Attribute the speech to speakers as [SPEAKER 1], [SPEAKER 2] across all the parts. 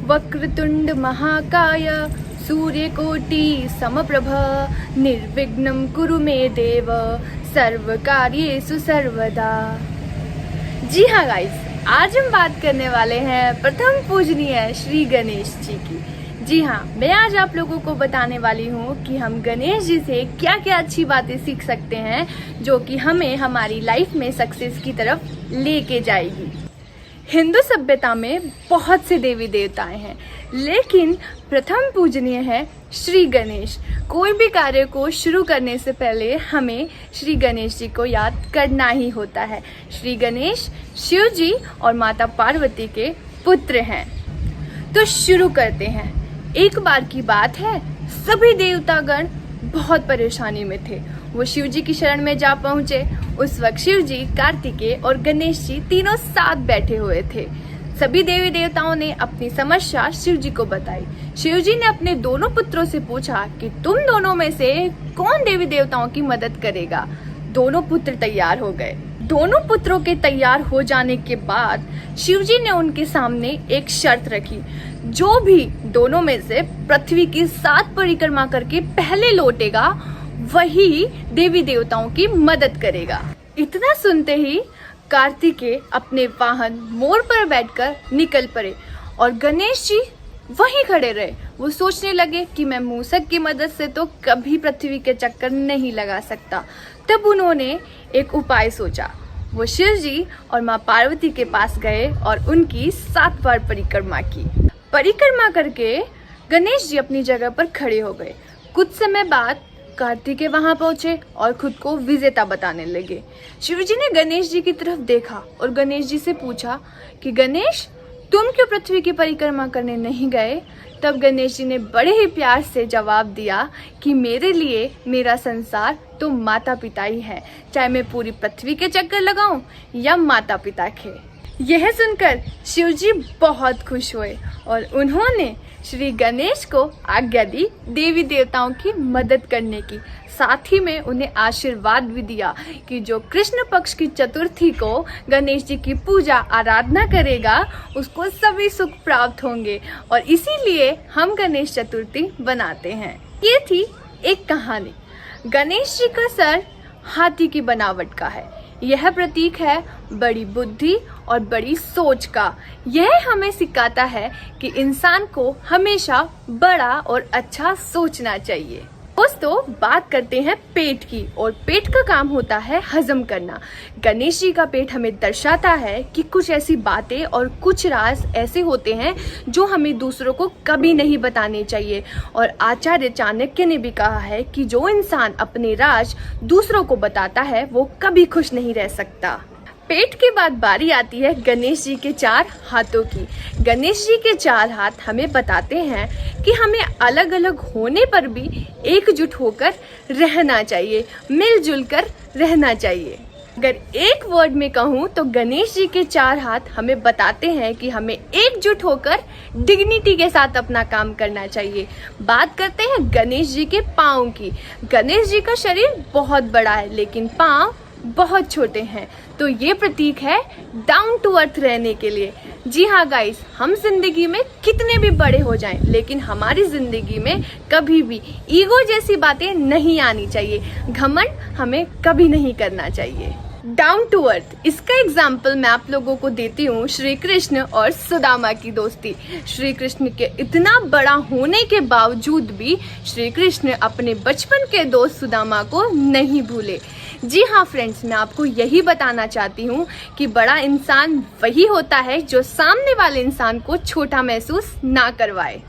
[SPEAKER 1] वक्रतुंड महाकाय सूर्यकोटि समप्रभ निर्विघ्नं कुरु मे देव सर्वकार्येषु सर्वदा। जी हाँ गाइस, आज हम बात करने वाले हैं प्रथम पूजनीय श्री गणेश जी की। जी हाँ, मैं आज आप लोगों को बताने वाली हूँ कि हम गणेश जी से क्या क्या अच्छी बातें सीख सकते हैं जो कि हमें हमारी लाइफ में सक्सेस की तरफ लेके जाएगी। हिंदू सभ्यता में बहुत से देवी देवताएं हैं, लेकिन प्रथम पूजनीय है श्री गणेश। कोई भी कार्य को शुरू करने से पहले हमें श्री गणेश जी को याद करना ही होता है। श्री गणेश शिव जी और माता पार्वती के पुत्र हैं। तो शुरू करते हैं। एक बार की बात है, सभी देवतागण बहुत परेशानी में थे। वो शिव जी की शरण में जा पहुंचे। उस वक्त शिव जी, कार्तिकेय और गणेश जी तीनों साथ बैठे हुए थे। सभी देवी देवताओं ने अपनी समस्या शिव जी को बताई। शिव जी ने अपने दोनों पुत्रों से पूछा कि तुम दोनों में से कौन देवी देवताओं की मदद करेगा। दोनों पुत्र तैयार हो गए। दोनों पुत्रों के तैयार हो जाने के बाद शिव जी ने उनके सामने एक शर्त रखी। जो भी दोनों में से पृथ्वी की 7 परिक्रमा करके पहले लौटेगा, वही देवी देवताओं की मदद करेगा। इतना सुनते ही कार्तिकेय अपने वाहन मोर पर बैठकर निकल पड़े और गणेश जी वहीं खड़े रहे। वो सोचने लगे कि मैं मूसक की मदद से तो कभी पृथ्वी के चक्कर नहीं लगा सकता। तब उन्होंने एक उपाय सोचा। वो शिव जी और माँ पार्वती के पास गए और उनकी 7 बार परिक्रमा की। परिक्रमा करके गणेश जी अपनी जगह पर खड़े हो गए। कुछ समय बाद कार्तिकेय वहां पहुंचे और खुद को विजेता बताने लगे। शिव जी ने गणेश जी की तरफ देखा और गणेश जी से पूछा कि गणेश, तुम क्यों पृथ्वी की परिक्रमा करने नहीं गए? तब गणेश जी ने बड़े ही प्यार से जवाब दिया कि मेरे लिए मेरा संसार तो माता पिता ही है, चाहे मैं पूरी पृथ्वी के चक्कर लगाऊं या माता पिता के। यह सुनकर शिव जी बहुत खुश हुए और उन्होंने श्री गणेश को आज्ञा दी देवी देवताओं की मदद करने की। साथ ही में उन्हें आशीर्वाद भी दिया कि जो कृष्ण पक्ष की चतुर्थी को गणेश जी की पूजा आराधना करेगा, उसको सभी सुख प्राप्त होंगे और इसीलिए हम गणेश चतुर्थी बनाते हैं। ये थी एक कहानी। गणेश जी का सर हाथी की बनावट का है। यह प्रतीक है बड़ी बुद्धि और बड़ी सोच का। यह हमें सिखाता है कि इंसान को हमेशा बड़ा और अच्छा सोचना चाहिए। दोस्तों, बात करते हैं पेट की, और पेट का काम होता है हजम करना। गणेश जी का पेट हमें दर्शाता है कि कुछ ऐसी बातें और कुछ राज ऐसे होते हैं जो हमें दूसरों को कभी नहीं बताने चाहिए। और आचार्य चाणक्य ने भी कहा है कि जो इंसान अपने राज दूसरों को बताता है वो कभी खुश नहीं रह सकता। पेट के बाद बारी आती है गणेश जी के 4 हाथों की। गणेश जी के 4 हाथ हमें बताते हैं कि हमें अलग अलग होने पर भी एकजुट होकर रहना चाहिए, मिलजुल कर रहना चाहिए। अगर एक वर्ड में कहूँ तो गणेश जी के 4 हाथ हमें बताते हैं कि हमें एकजुट होकर डिग्निटी के साथ अपना काम करना चाहिए। बात करते हैं गणेश जी के पाँव की। गणेश जी का शरीर बहुत बड़ा है, लेकिन पाँव बहुत छोटे हैं, तो ये प्रतीक है डाउन टू अर्थ रहने के लिए। जी हाँ गाइस, हम जिंदगी में कितने भी बड़े हो जाएं, लेकिन हमारी जिंदगी में कभी भी ईगो जैसी बातें नहीं आनी चाहिए। घमंड हमें कभी नहीं करना चाहिए। डाउन टू अर्थ, इसका एग्जाम्पल मैं आप लोगों को देती हूँ श्री कृष्ण और सुदामा की दोस्ती। श्री कृष्ण के इतना बड़ा होने के बावजूद भी श्री कृष्ण अपने बचपन के दोस्त सुदामा को नहीं भूले। जी हाँ फ्रेंड्स, मैं आपको यही बताना चाहती हूँ कि बड़ा इंसान वही होता है जो सामने वाले इंसान को छोटा महसूस ना करवाए।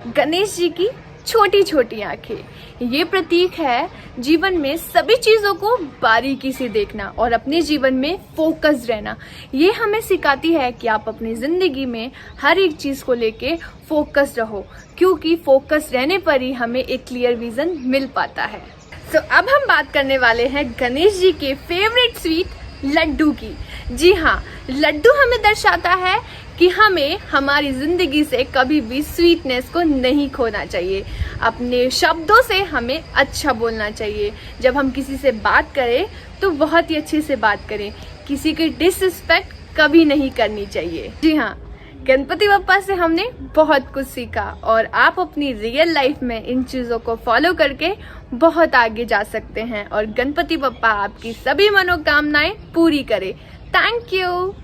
[SPEAKER 1] गणेश जी की छोटी छोटी आंखें, ये प्रतीक है जीवन में सभी चीजों को बारीकी से देखना और अपने जीवन में फोकस रहना। ये हमें सिखाती है कि आप अपनी जिंदगी में हर एक चीज को लेके फोकस रहो, क्योंकि फोकस रहने पर ही हमें एक क्लियर विजन मिल पाता है। तो अब हम बात करने वाले हैं गणेश जी के फेवरेट स्वीट लड्डू की। जी हाँ, लड्डू हमें दर्शाता है कि हमें हमारी जिंदगी से कभी भी स्वीटनेस को नहीं खोना चाहिए। अपने शब्दों से हमें अच्छा बोलना चाहिए। जब हम किसी से बात करें तो बहुत ही अच्छे से बात करें। किसी की डिसरिस्पेक्ट कभी नहीं करनी चाहिए। जी हाँ, गणपति बप्पा से हमने बहुत कुछ सीखा और आप अपनी रियल लाइफ में इन चीज़ों को फॉलो करके बहुत आगे जा सकते हैं और गणपति बप्पा आपकी सभी मनोकामनाएं पूरी करे। Thank you.